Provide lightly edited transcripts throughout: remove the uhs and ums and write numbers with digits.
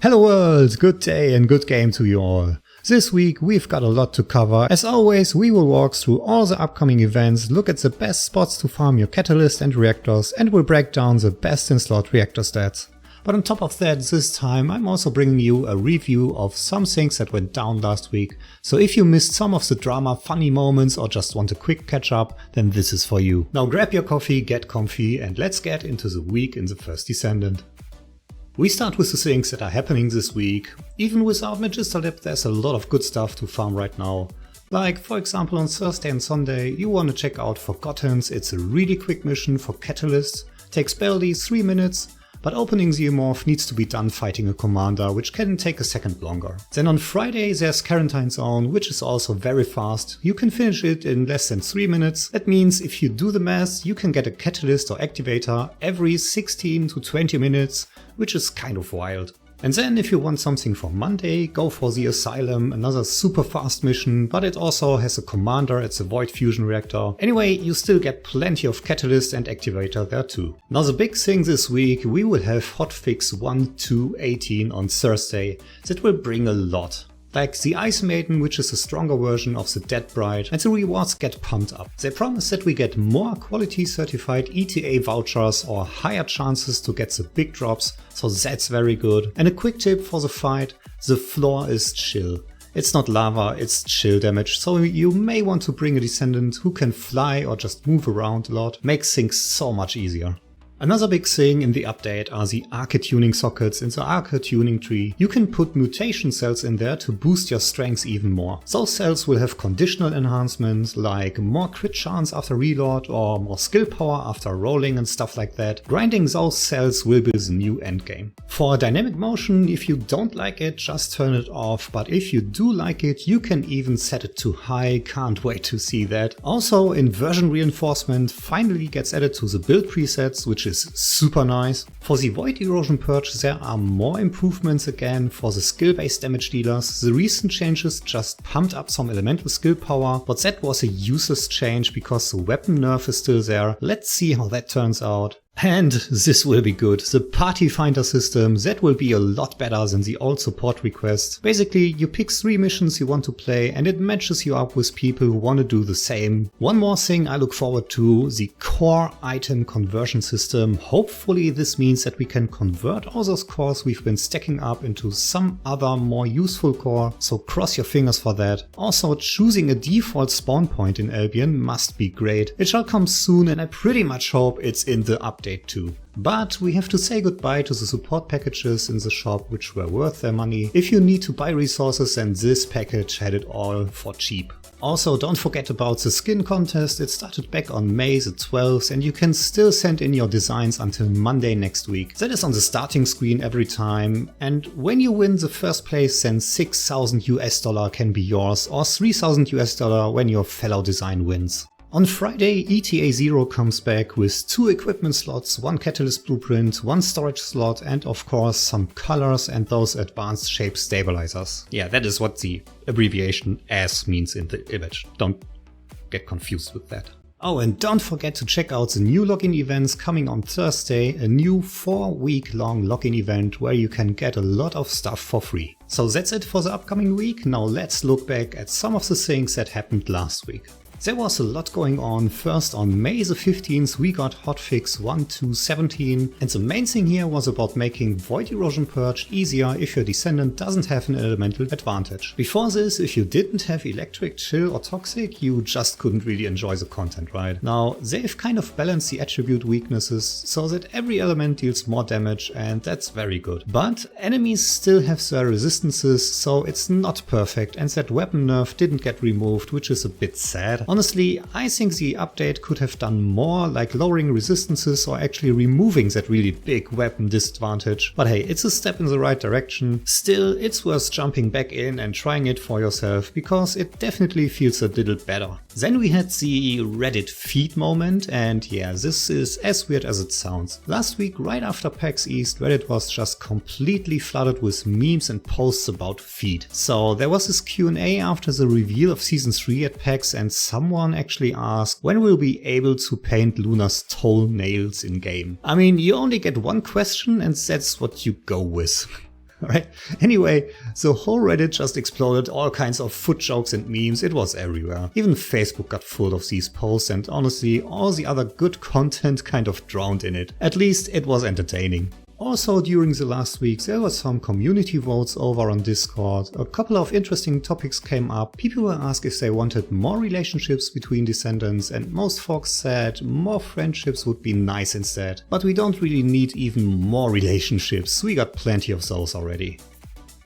Hello world, good day and good game to you all. This week we've got a lot to cover. As always, we will walk through all the upcoming events, look at the best spots to farm your catalyst and reactors, and we'll break down the best in slot reactor stats. But on top of that, this time I'm also bringing you a review of some things that went down last week. So if you missed some of the drama, funny moments, or just want a quick catch up, then this is for you. Now grab your coffee, get comfy, and let's get into the week in the First Descendant. We start with the things that are happening this week. Even without Magister Lab, there's a lot of good stuff to farm right now. Like, for example, on Thursday and Sunday, you want to check out Forgotten's. It's a really quick mission for catalysts. Takes barely 3 minutes, but opening the morph needs to be done fighting a commander, which can take a second longer. Then on Friday there's Quarantine's Own, which is also very fast. You can finish it in less than 3 minutes. That means if you do the math, you can get a catalyst or activator every 16 to 20 minutes, which is kind of wild. And then if you want something for Monday, go for the Asylum, another super fast mission, but it also has a commander at the Void Fusion Reactor. Anyway, you still get plenty of Catalyst and Activator there too. Now the big thing this week, we will have Hotfix 1.2.18 on Thursday. That will bring a lot. Like the Ice Maiden, which is a stronger version of the Dead Bride, and the rewards get pumped up. They promise that we get more quality certified ETA vouchers or higher chances to get the big drops, so that's very good. And a quick tip for the fight, the floor is chill. It's not lava, it's chill damage, so you may want to bring a Descendant who can fly or just move around a lot, makes things so much easier. Another big thing in the update are the Archetuning Sockets in the Archetuning tree. You can put mutation cells in there to boost your strengths even more. Those cells will have conditional enhancements like more crit chance after reload or more skill power after rolling and stuff like that. Grinding those cells will be the new endgame. For dynamic motion, if you don't like it, just turn it off, but if you do like it, you can even set it to high. Can't wait to see that. Also, Inversion reinforcement finally gets added to the build presets, which is super nice. For the Void Erosion Purge there are more improvements again for the skill-based damage dealers. The recent changes just pumped up some elemental skill power, but that was a useless change because the weapon nerf is still there. Let's see how that turns out. And this will be good. The party finder system, that will be a lot better than the old support requests. Basically, you pick 3 missions you want to play and it matches you up with people who want to do the same. One more thing I look forward to, the core item conversion system. Hopefully this means that we can convert all those cores we've been stacking up into some other more useful core, so cross your fingers for that. Also, choosing a default spawn point in Albion must be great. It shall come soon and I pretty much hope it's in the update too. But we have to say goodbye to the support packages in the shop which were worth their money. If you need to buy resources, then this package had it all for cheap. Also, don't forget about the skin contest. It started back on May the 12th and you can still send in your designs until Monday next week. That is on the starting screen every time, and when you win the first place, then $6,000 can be yours, or $3,000 when your fellow design wins. On Friday, ETA-0 comes back with 2 equipment slots, 1 catalyst blueprint, 1 storage slot, and of course some colors and those advanced shape stabilizers. Yeah, that is what the abbreviation AS means in the image. Don't get confused with that. Oh, and don't forget to check out the new login events coming on Thursday, a new 4-week-long login event where you can get a lot of stuff for free. So that's it for the upcoming week. Now let's look back at some of the things that happened last week. There was a lot going on. First, on May the 15th we got Hotfix 1.2.17, and the main thing here was about making Void Erosion Purge easier if your Descendant doesn't have an elemental advantage. Before this, if you didn't have Electric, Chill or Toxic, you just couldn't really enjoy the content, right? Now, they've kind of balanced the attribute weaknesses so that every element deals more damage, and that's very good. But enemies still have their resistances, so it's not perfect, and that weapon nerf didn't get removed, which is a bit sad. Honestly, I think the update could have done more, like lowering resistances or actually removing that really big weapon disadvantage. But hey, it's a step in the right direction. Still, it's worth jumping back in and trying it for yourself, because it definitely feels a little better. Then we had the Reddit feed moment, and yeah, this is as weird as it sounds. Last week, right after PAX East, Reddit was just completely flooded with memes and posts about feed. So there was this Q&A after the reveal of Season 3 at PAX, and someone actually asked when we'll be able to paint Luna's toenails in game. I mean, you only get one question and that's what you go with. Right? Anyway, so whole Reddit just exploded, all kinds of foot jokes and memes, it was everywhere. Even Facebook got full of these posts, and honestly, all the other good content kind of drowned in it. At least it was entertaining. Also, during the last week there were some community votes over on Discord. A couple of interesting topics came up. People were asked if they wanted more relationships between descendants, and most folks said more friendships would be nice instead. But we don't really need even more relationships, we got plenty of those already.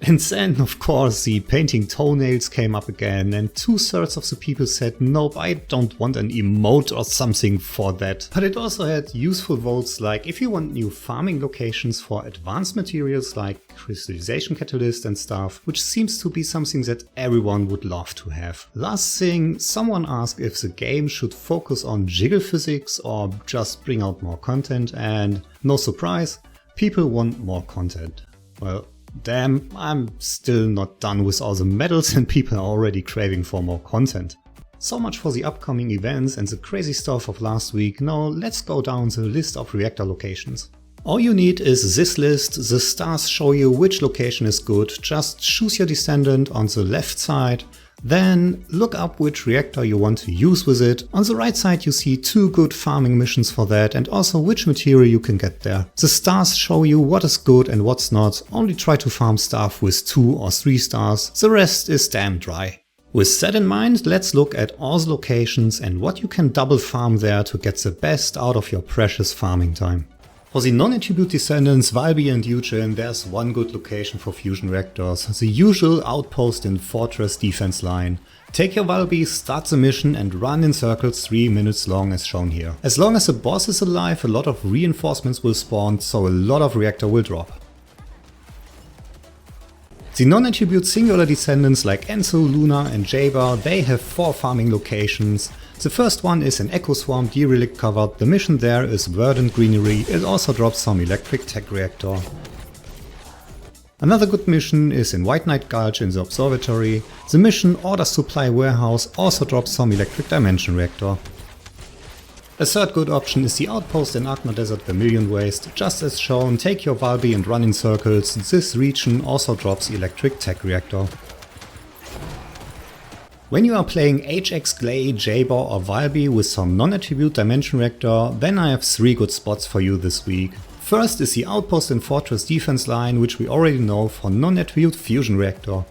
And then, of course, the painting toenails came up again, and 2/3 of the people said nope, I don't want an emote or something for that. But it also had useful votes like if you want new farming locations for advanced materials like crystallization catalyst and stuff, which seems to be something that everyone would love to have. Last thing, someone asked if the game should focus on jiggle physics or just bring out more content, and no surprise, people want more content. Well, damn, I'm still not done with all the medals and people are already craving for more content. So much for the upcoming events and the crazy stuff of last week. Now let's go down the list of reactor locations. All you need is this list, the stars show you which location is good, just choose your descendant on the left side. Then look up which reactor you want to use with it. On the right side you see 2 good farming missions for that and also which material you can get there. The stars show you what is good and what's not. Only try to farm stuff with 2 or 3 stars. The rest is damn dry. With that in mind, let's look at all the locations and what you can double farm there to get the best out of your precious farming time. For the non-attribute descendants Valby and Yujin, there's one good location for fusion reactors, the usual outpost in fortress defense line. Take your Valby, start the mission and run in circles 3 minutes long as shown here. As long as the boss is alive, a lot of reinforcements will spawn, so a lot of reactor will drop. The non-attribute singular descendants like Enzo, Luna and Jayber, they have 4 farming locations. The first one is an Echo Swarm derelict covered, the mission there is Verdant Greenery, it also drops some electric tech reactor. Another good mission is in White Knight Gulch in the observatory, the mission Order Supply Warehouse also drops some electric dimension reactor. A third good option is the outpost in Agna Desert Vermilion Waste, just as shown, take your Valby and run in circles, this region also drops electric tech reactor. When you are playing Ajax, Gley, Jayber or Valby with some non-attribute dimension reactor, then I have 3 good spots for you this week. First is the outpost in fortress defense line, which we already know for non-attribute fusion reactor.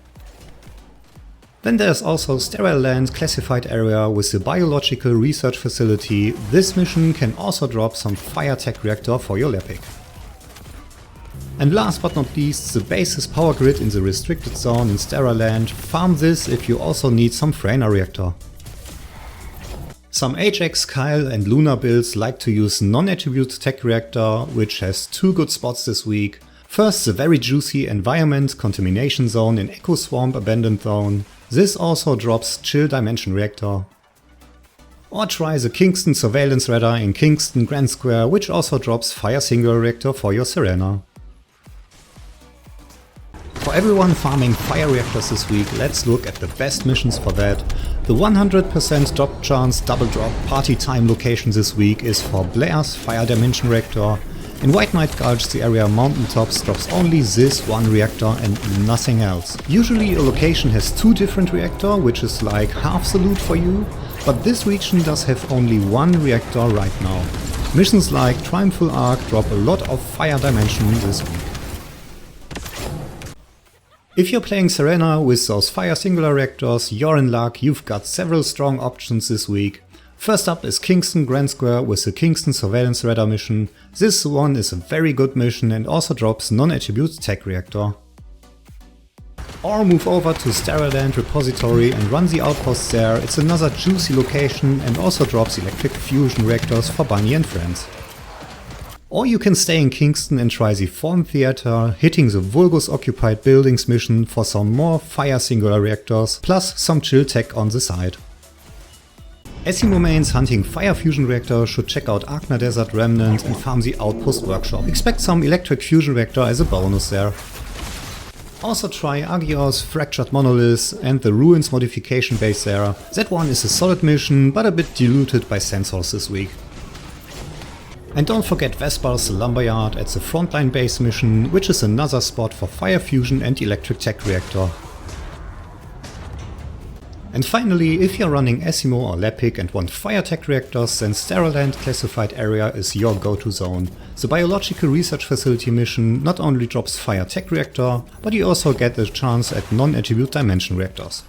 Then there's also Sterile Land classified area with the biological research facility. This mission can also drop some fire tech reactor for your Lepic. And last but not least, the base's power grid in the restricted zone in Sterile Land. Farm this if you also need some Freyna reactor. Some Ajax, Kyle and Luna builds like to use non-attribute tech reactor, which has 2 good spots this week. First, the very juicy environment contamination zone in Echo Swamp Abandoned Zone. This also drops chill dimension reactor. Or try the Kingston surveillance radar in Kingston Grand Square, which also drops fire singular reactor for your Serena. For everyone farming fire reactors this week, let's look at the best missions for that. The 100% drop chance double drop party time location this week is for Blair's fire dimension reactor. In White Knight Gulch the area mountaintops drops only this one reactor and nothing else. Usually a location has 2 different reactors, which is like half the loot for you, but this region does have only 1 reactor right now. Missions like Triumphal Arc drop a lot of fire dimension this week. If you're playing Serena with those fire singular reactors, you're in luck, you've got several strong options this week. First up is Kingston Grand Square with the Kingston Surveillance Radar mission. This one is a very good mission and also drops non-attribute tech reactor. Or move over to Sterile Land Repository and run the outpost there, it's another juicy location and also drops electric fusion reactors for Bunny and friends. Or you can stay in Kingston and try the Form Theater, hitting the Vulgus occupied buildings mission for some more fire singular reactors, plus some chill tech on the side. Esiemo mains hunting fire fusion reactor should check out Agna Desert Remnant and farm the Outpost Workshop. Expect some electric fusion reactor as a bonus there. Also try Agios, Fractured Monolith and the Ruins modification base there. That one is a solid mission, but a bit diluted by sensors this week. And don't forget Vesper's Lumberyard at the Frontline base mission, which is another spot for Fire Fusion and Electric Tech Reactor. And finally, if you're running Esiemo or Lepic and want Fire Tech Reactors, then Sterilland Classified Area is your go-to zone. The Biological Research Facility mission not only drops Fire Tech Reactor, but you also get a chance at non-attribute dimension reactors.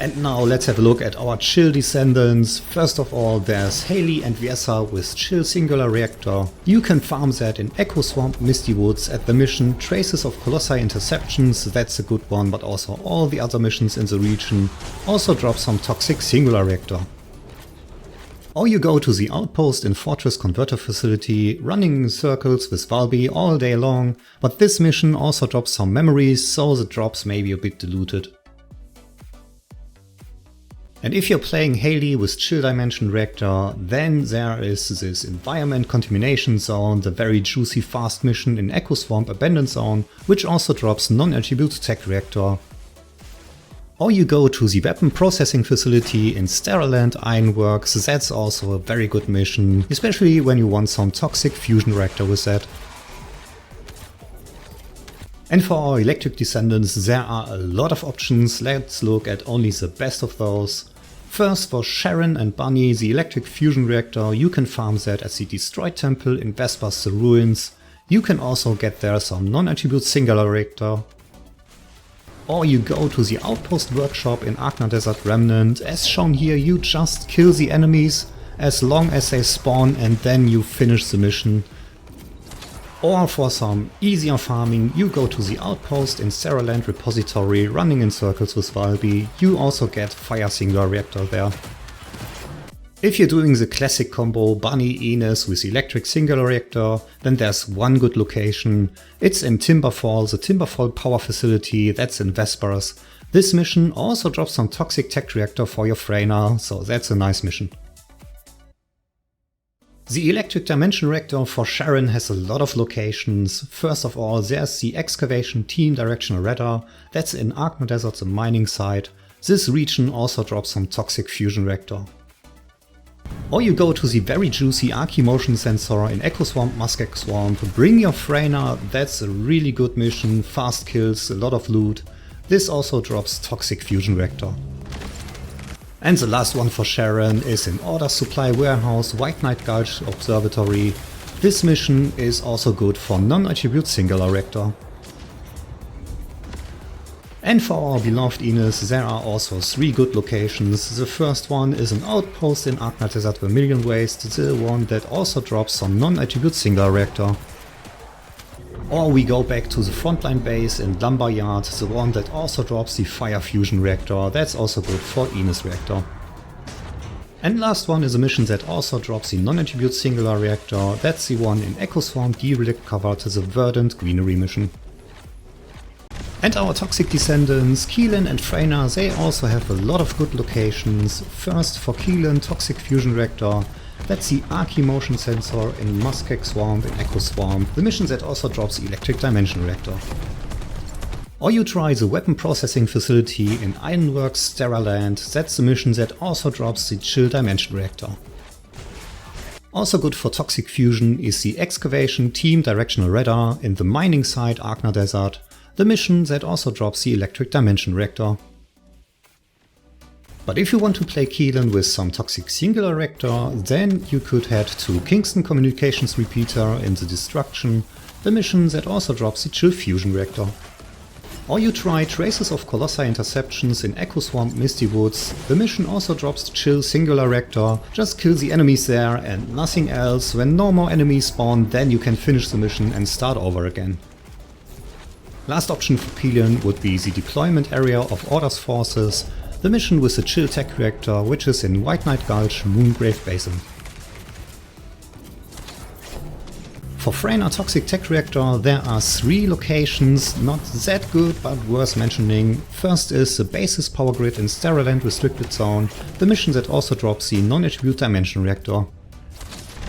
And now let's have a look at our chill descendants. First of all, there's Hailey and Viessa with chill singular reactor. You can farm that in Echo Swamp Misty Woods at the mission Traces of Colossi Interceptions, that's a good one, but also all the other missions in the region also drop some toxic singular reactor. Or you go to the outpost in Fortress Converter Facility, running in circles with Valby all day long, but this mission also drops some memories, so the drops may be a bit diluted. And if you're playing Hailey with Chill Dimension Reactor, then there is this Environment Contamination Zone, the very juicy fast mission in Echo Swamp Abandoned Zone, which also drops non-attribute Tech Reactor. Or you go to the Weapon Processing Facility in Sterilland Ironworks, that's also a very good mission, especially when you want some toxic fusion reactor with that. And for our electric descendants, there are a lot of options, let's look at only the best of those. First, for Sharen and Bunny, the electric fusion reactor, you can farm that at the Destroyed Temple in Vesper's The Ruins. You can also get there some non-attribute singular reactor. Or you go to the Outpost Workshop in Arkna Desert Remnant. As shown here, you just kill the enemies as long as they spawn and then you finish the mission. Or for some easier farming, you go to the Outpost in Sterilland Repository, running in circles with Valby. You also get Fire Singular Reactor there. If you're doing the classic combo Bunny Ines with Electric Singular Reactor, then there's one good location. It's in Timberfall, the Timberfall Power Facility, that's in Vespers. This mission also drops some Toxic Tech Reactor for your Freyna, so that's a nice mission. The Electric Dimension Reactor for Sharen has a lot of locations. First of all, there's the Excavation Team Directional Radar, that's in Arkna Desert, the mining site. This region also drops some Toxic Fusion Reactor. Or you go to the very juicy Arche Motion Sensor in Echo Swamp Muskeg Swamp, bring your Freyna, that's a really good mission, fast kills, a lot of loot. This also drops Toxic Fusion Reactor. And the last one for Sharen is in Order Supply Warehouse White Knight Gulch Observatory. This mission is also good for non-attribute singular reactor. And for our beloved Ines, there are also 3 good locations. The first one is an outpost in Arkna Desert Vermilion Waste, the one that also drops some non-attribute singular reactor. Or we go back to the Frontline base in Lumberyard, the one that also drops the Fire Fusion Reactor, that's also good for Ines Reactor. And last one is a mission that also drops the non-attribute singular reactor, that's the one in Echo Swamp Derelict covered, the Verdant Greenery mission. And our Toxic Descendants, Keelan and Freyna, they also have a lot of good locations. First for Keelan, Toxic Fusion Reactor, that's the Arche Motion Sensor in Muskeg Swamp in Echo Swamp, the mission that also drops Electric Dimension Reactor. Or you try the Weapon Processing Facility in Ironworks Sterilland, that's the mission that also drops the Chill Dimension Reactor. Also good for Toxic Fusion is the Excavation Team Directional Radar in the mining site Arkna Desert, the mission that also drops the Electric Dimension Reactor. But if you want to play Keelan with some Toxic Singular Reactor, then you could head to Kingston Communications Repeater in the Destruction, the mission that also drops the Chill Fusion Reactor. Or you try Traces of Colossi Interceptions in Echo Swamp Misty Woods, the mission also drops the Chill Singular Reactor, just kill the enemies there and nothing else. When no more enemies spawn, then you can finish the mission and start over again. Last option for Keelan would be the deployment area of Order's forces, the mission with the Chill Tech Reactor, which is in White Knight Gulch, Moongrave Basin. For Freyna Toxic Tech Reactor there are 3 locations, not that good but worth mentioning. First is the Basis Power Grid in Sterilland Restricted Zone, the mission that also drops the non-attribute Dimension Reactor.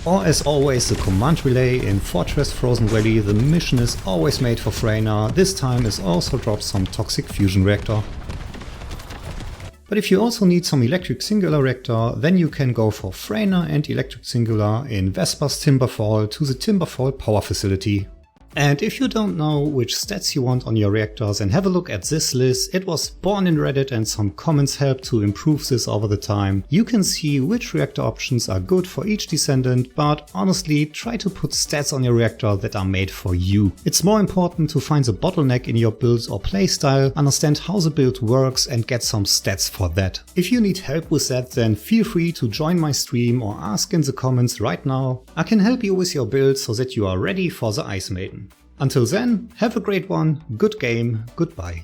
Or as always the Command Relay in Fortress Frozen Valley, the mission is always made for Freyna, this time it also drops some Toxic Fusion Reactor. But if you also need some Electric Singular Reactor, then you can go for Freyner and Electric Singular in Vesper's Timberfall to the Timberfall Power Facility. And if you don't know which stats you want on your reactors and have a look at this list, it was born in Reddit and some comments helped to improve this over the time. You can see which reactor options are good for each Descendant, but honestly try to put stats on your reactor that are made for you. It's more important to find the bottleneck in your build or playstyle, understand how the build works and get some stats for that. If you need help with that, then feel free to join my stream or ask in the comments right now. I can help you with your build so that you are ready for the Ice Maiden. Until then, have a great one, good game, goodbye.